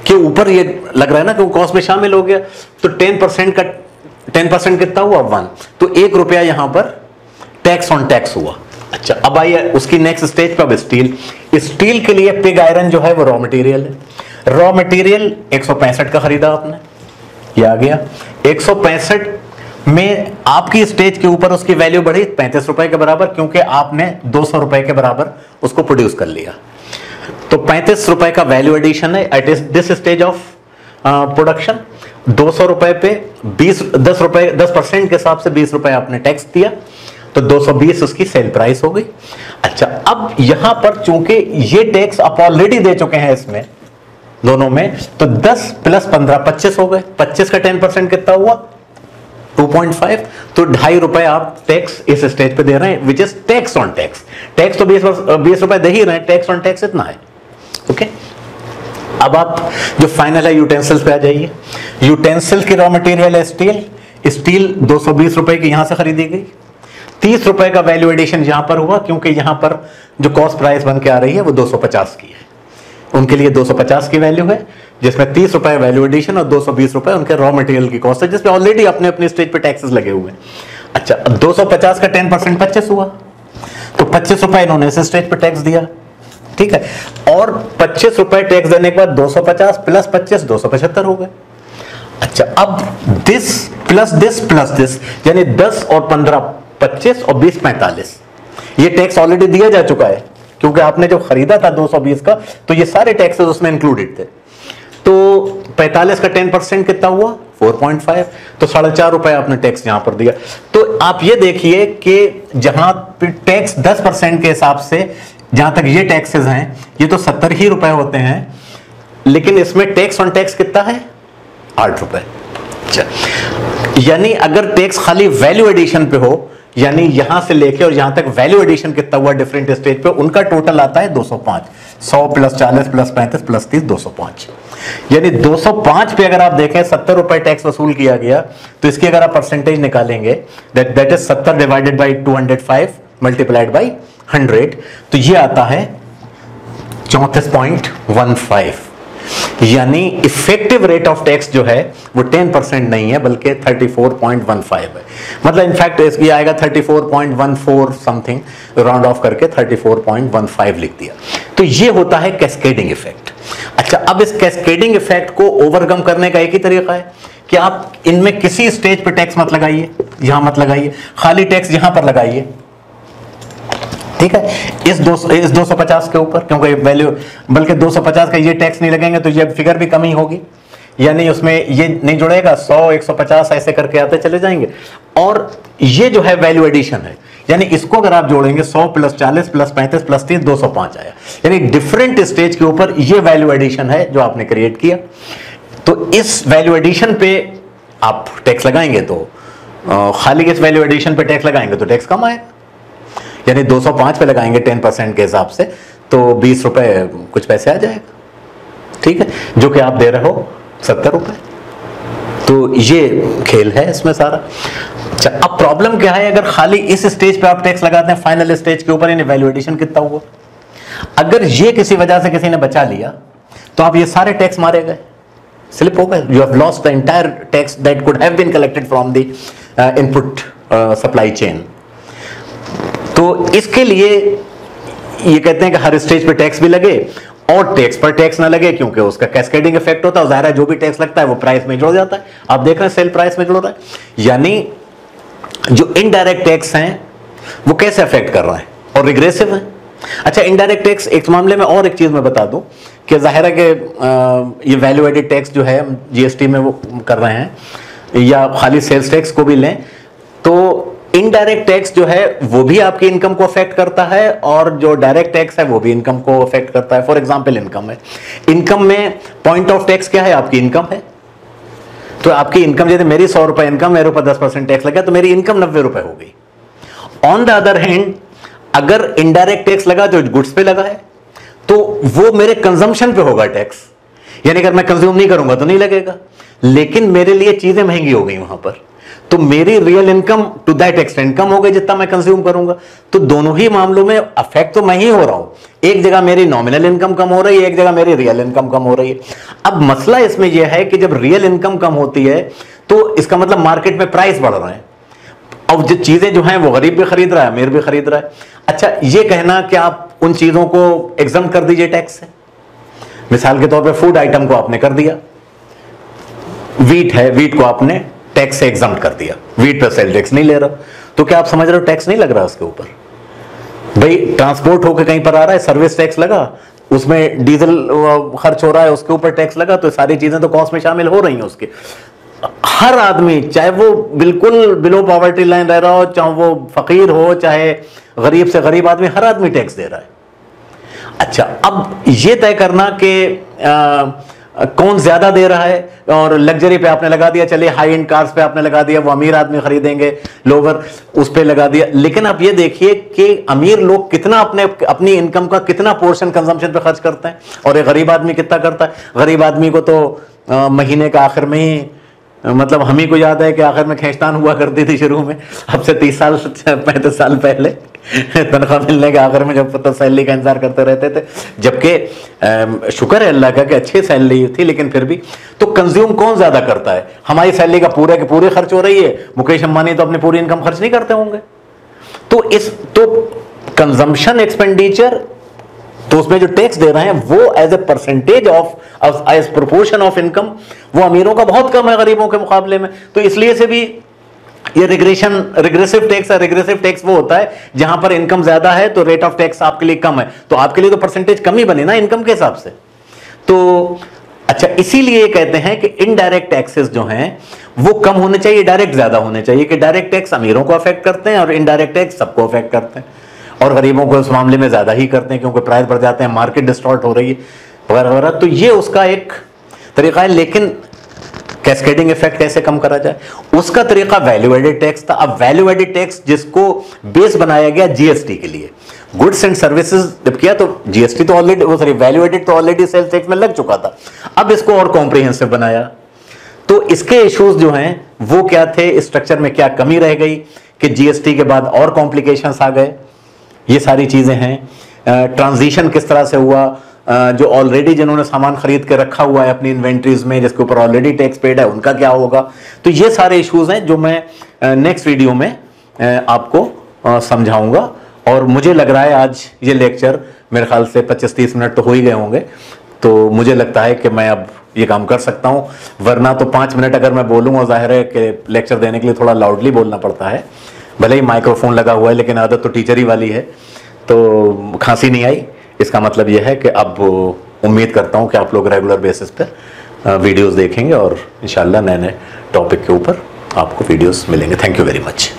के ऊपर ये लग रहा है ना, क्योंकि कॉस्ट में शामिल हो गया, तो 10% कितना हुआ 1, तो 1 रुपया यहां पर टैक्स ऑन टैक्स हुआ। अच्छा, अब आइए उसकी नेक्स्ट स्टेज पर। स्टील, स्टील के लिए पिग आयरन जो है वो रॉ मटेरियल है। रॉ मटेरियल 165 का खरीदा आपने, ये आ गया 165 में आपकी स्टेज के ऊपर उसकी वैल्यू बढ़ी 35 रुपए के बराबर, क्योंकि आपने 200 रुपए के बराबर उसको प्रोड्यूस कर लिया। तो 35 रुपए का वैल्यू एडिशन है at this stage of production. 200 रुपए पे 10% के हिसाब से 20 रुपए आपने टैक्स दिया, तो 220 उसकी सेल प्राइस हो गई। अच्छा, अब यहां पर चूंकि ये टैक्स आप ऑलरेडी दे चुके हैं इसमें दोनों में, तो 10 प्लस 15 25 हो गए। 25 का 10% कितना हुआ 2.5, तो 2.5 रुपए आप टैक्स इस स्टेज पे दे रहे हैं, which is tax on tax. Tax तो 20 रुपए दे ही रहे हैं, टैक्स ऑन टैक्स इतना है, ओके। अब आप जो फाइनल है यूटेंसिल्स पे आ जाइए। यूटेंसिल की रॉ मटेरियल है स्टील। स्टील 220 रुपए की यहां से खरीदी गई, 30 रुपए का वैल्यू एडिशन यहां पर हुआ, क्योंकि यहां पर जो कॉस्ट प्राइस बन के आ रही है वो 250 की है। उनके लिए 250 की वैल्यू है, जिसमें 30 रुपए वैल्यू एडिशन और 220 रुपए उनके रॉ मटेरियल की कॉस्ट है, जिसमें ऑलरेडी अपने अपनी स्टेज पे टैक्सेस लगे हुए हैं। अच्छा, 250 का 10% 25 हुआ, तो 25 रुपए इन्होंने इस स्टेज पे टैक्स दिया, ठीक है। और 25 रुपए टैक्स देने के बाद 250 प्लस 25 275 हो गए। अच्छा, अब दिस प्लस दिस, यानी 10 और 15 25 और 20 45, ये टैक्स ऑलरेडी दिया जा चुका है, क्योंकि आपने जो खरीदा था 220 का, तो ये सारे टैक्सेस उसमें इंक्लूडेड थे। तो 45 का 10% कितना हुआ 4.5, तो 4.5 रुपए आपने टैक्स यहां पर दिया। तो आप ये देखिए कि जहां टैक्स 10% के हिसाब से जहां तक ये टैक्सेस हैं, ये तो 70 ही रुपए होते हैं, लेकिन इसमें टैक्स ऑन टैक्स कितना है 8 रुपए। यानी अगर टैक्स खाली वैल्यू एडिशन पे हो, यानी यहां से लेके और यहां तक वैल्यू एडिशन कितना हुआ डिफरेंट स्टेज पे, उनका टोटल आता है 205। 100 प्लस 40 प्लस 35 प्लस 30 205। यानी 205 पे अगर आप देखें 70 रुपए टैक्स वसूल किया गया, तो इसकी अगर आप परसेंटेज निकालेंगे that is 70 divided by 205 multiplied by 100, तो ये आता है 34.15। यानी इफेक्टिव रेट ऑफ टैक्स जो है वो 10% नहीं है बल्कि 34.15 है। मतलब इनफैक्ट इसकी आएगा 34.14 समथिंग, राउंड ऑफ करके 34.15 लिख दिया। तो ये होता है कैस्केडिंग इफेक्ट। अच्छा, अब इस कैस्केडिंग इफेक्ट को ओवरकम करने का एक ही तरीका है कि आप इनमें किसी स्टेज पे टैक्स मत लगाइए, यहां मत लगाइए, खाली टैक्स यहां पर लगाइए, ठीक है, इस 250 के ऊपर, क्योंकि वैल्यू बल्कि 250 का ये टैक्स नहीं लगेंगे तो ये फिगर भी कम ही होगी, यानी उसमें ये नहीं जुड़ेगा, 100 150 ऐसे करके आते चले जाएंगे। और ये जो है वैल्यू एडिशन है, यानी इसको अगर आप जोड़ेंगे 100 प्लस 40 प्लस 35 प्लस 30 205 आया, यानी डिफरेंट स्टेज के ऊपर ये वैल्यू एडिशन है जो आपने क्रिएट किया। तो इस वैल्यू एडिशन पे आप टैक्स लगाएंगे तो खाली इस वैल्यू एडिशन पे टैक्स लगाएंगे तो टैक्स कम आएगा, यानी 205 पे लगाएंगे 10% के हिसाब से तो 20 रुपए कुछ पैसे आ जाएगा, ठीक है, जो कि आप दे रहे हो 70 रुपए। तो ये खेल है इसमें सारा। अच्छा, अब प्रॉब्लम क्या है, अगर खाली इस स्टेज पे आप टैक्स लगाते हैं फाइनल स्टेज के ऊपर, यानी वैल्यू एडिशन कितना हुआ, अगर ये किसी वजह से किसी ने बचा लिया तो आप ये सारे टैक्स मारे गए, स्लिप हो गए, you have lost the entire tax that could have been collected from the input supply chain. तो इसके लिए ये कहते हैं कि हर स्टेज पे टैक्स भी लगे और टैक्स पर टैक्स ना लगे, क्योंकि उसका कैस्केडिंग इफेक्ट होता है। जाहिर है जो भी टैक्स लगता है वो प्राइस में जुड़ जाता है, आप देख रहे हैं सेल प्राइस में जुड़ रहा है। यानी जो इनडायरेक्ट टैक्स हैं वो कैसे अफेक्ट कर रहा है और रिग्रेसिव है। अच्छा, इनडायरेक्ट टैक्स एक मामले में और एक चीज मैं बता दूं कि जाहिर है कि ये वैल्यू एडेड टैक्स जो है जीएसटी में वो कर रहे हैं या खाली सेल्स टैक्स को भी लें, तो इनडायरेक्ट टैक्स जो है वो भी आपकी इनकम को अफेक्ट करता है और जो डायरेक्ट टैक्स है वो भी इनकम को अफेक्ट करता है। फॉर एग्जांपल इनकम है, इनकम में पॉइंट ऑफ टैक्स क्या है, आपकी इनकम है। तो आपकी इनकम, जैसे मेरी 100 रुपए इनकम, मेरे ऊपर 10% टैक्स लगा तो मेरी इनकम 90 रुपए हो गई। ऑन द अदर हैंड अगर इनडायरेक्ट टैक्स लगा जो गुड्स पे लगा है तो वो मेरे कंजम्पशन पे होगा टैक्स, यानी अगर मैं कंज्यूम नहीं करूंगा तो नहीं लगेगा, लेकिन मेरे लिए चीजें महंगी हो गई वहां पर, तो मेरी real income to that extent कम हो गई जितना मैं कंज्यूम करूंगा। तो दोनों ही मामलों में अफेक्ट तो मैं ही हो रहा हूं, एक जगह मेरी नॉमिनल इनकम कम हो रही है, एक जगह मेरी रियल इनकम कम हो रही है। अब मसला इसमें यह है कि जब रियल इनकम कम होती है तो इसका मतलब मार्केट में प्राइस बढ़ रहा है, अब जो चीजें जो हैं वो गरीब भी खरीद रहा है, अमीर भी खरीद रहा है। अच्छा, ये कहना कि आप उन चीजों को एग्जम्प्ट कर दीजिए टैक्स से, मिसाल के तौर पे फूड आइटम को आपने कर दिया, वीट है, वीट को आपने टैक्स से एग्जम्प्ट कर दिया, वीट पर सेल टैक्स नहीं ले रहा, तो क्या आप समझ रहे हो टैक्स नहीं लग रहा उसके ऊपर? भाई ट्रांसपोर्ट होकर कहीं पर आ रहा है, सर्विस टैक्स लगा, उसमें डीजल खर्च हो रहा है, उसके ऊपर टैक्स लगा, तो सारी चीजें तो कॉस्ट में शामिल हो रही हैं उसके। हर आदमी, चाहे वो बिल्कुल बिलो पॉवर्टी लाइन रह रहा हो, चाहे वो फकीर हो, चाहे गरीब से गरीब आदमी, हर आदमी टैक्स दे रहा है। अच्छा, अब ये तय करना कि कौन ज्यादा दे रहा है, और लग्जरी पे आपने लगा दिया, चलिए हाई एंड कार्स पे आपने लगा दिया, वो अमीर आदमी खरीदेंगे, लोअर उस पे लगा दिया। लेकिन आप ये देखिए कि अमीर लोग कितना अपनी इनकम का कितना पोर्शन कंजम्पशन पे खर्च करते हैं और एक गरीब आदमी कितना करता है। गरीब आदमी को तो महीने का आखिर में ही, मतलब हम ही को याद है कि आखिर में खींचतान हुआ करती थी शुरू में, अब से 30 साल 35 साल पहले तनख्वाह मिलने के आखिर में जब तो सैलरी का इंतजार करते रहते थे, जबकि शुक्र है अल्लाह का कि अच्छी सैलरी थी, लेकिन फिर भी तो कंज्यूम कौन ज्यादा करता है? हमारी सैलरी का पूरे के पूरे खर्च हो रही है, मुकेश अंबानी तो अपनी पूरी इनकम खर्च नहीं करते होंगे। तो कंजम्पशन एक्सपेंडिचर, तो उसमें जो टैक्स दे रहे हैं वो as a percentage of as proportion of income वो अमीरों का बहुत कम है गरीबों के मुकाबले में। तो इसलिए से भी ये रिग्रेसिव टैक्स है। रिग्रेसिव टैक्स वो होता है जहां पर इनकम ज्यादा है तो रेट ऑफ टैक्स आपके लिए कम है, तो आपके लिए तो परसेंटेज कम ही बने ना इनकम के हिसाब से। तो अच्छा, इसीलिए कहते हैं कि इनडायरेक्ट टैक्सेस जो हैं वो कम होने चाहिए, डायरेक्ट ज्यादा होने चाहिए, कि डायरेक्ट टैक्स अमीरों को अफेक्ट करते हैं और इनडायरेक्ट टैक्स सबको अफेक्ट करते हैं, और गरीबों को इस मामले में ज्यादा ही करते हैं क्योंकि प्राइस बढ़ जाते हैं, मार्केट डिस्टॉर्ट हो रही है वगैरह वगैरह। तो ये उसका एक तरीका है। लेकिन कैस्केडिंग इफेक्ट कैसे कम करा जाए, उसका तरीका वैल्यू एडेड टैक्स था। अब वैल्यू एडेड टैक्स जिसको बेस बनाया गया जीएसटी के लिए, गुड्स एंड सर्विसेज जब किया तो जीएसटी तो ऑलरेडी, वो सॉरी वैल्यू एडेड तो ऑलरेडी सेल्स टैक्स में लग चुका था, अब इसको और कॉम्प्रिहेंसिव बनाया। तो इसके इश्यूज जो हैं वो क्या थे, स्ट्रक्चर में क्या कमी रह गई कि जीएसटी के बाद और कॉम्प्लिकेशंस आ गए, ये सारी चीजें हैं। ट्रांजिशन किस तरह से हुआ, जो ऑलरेडी जिन्होंने सामान खरीद के रखा हुआ है अपनी इन्वेंट्रीज में जिसके ऊपर ऑलरेडी टैक्स पेड है, उनका क्या होगा। तो ये सारे इश्यूज हैं जो मैं नेक्स्ट वीडियो में आपको समझाऊंगा। और मुझे लग रहा है आज ये लेक्चर मेरे ख्याल से 25-30 मिनट तो हो ही गए होंगे, तो मुझे लगता है कि मैं अब ये काम कर सकता हूँ, वरना तो 5 मिनट अगर मैं बोलूँगा, जाहिर है कि लेक्चर देने के लिए थोड़ा लाउडली बोलना पड़ता है, भले ही माइक्रोफोन लगा हुआ है, लेकिन आदत तो टीचर ही वाली है। तो खांसी नहीं आई, इसका मतलब यह है कि अब उम्मीद करता हूँ कि आप लोग रेगुलर बेसिस पर वीडियोस देखेंगे और इंशाल्लाह नए नए टॉपिक के ऊपर आपको वीडियोस मिलेंगे। Thank you very much.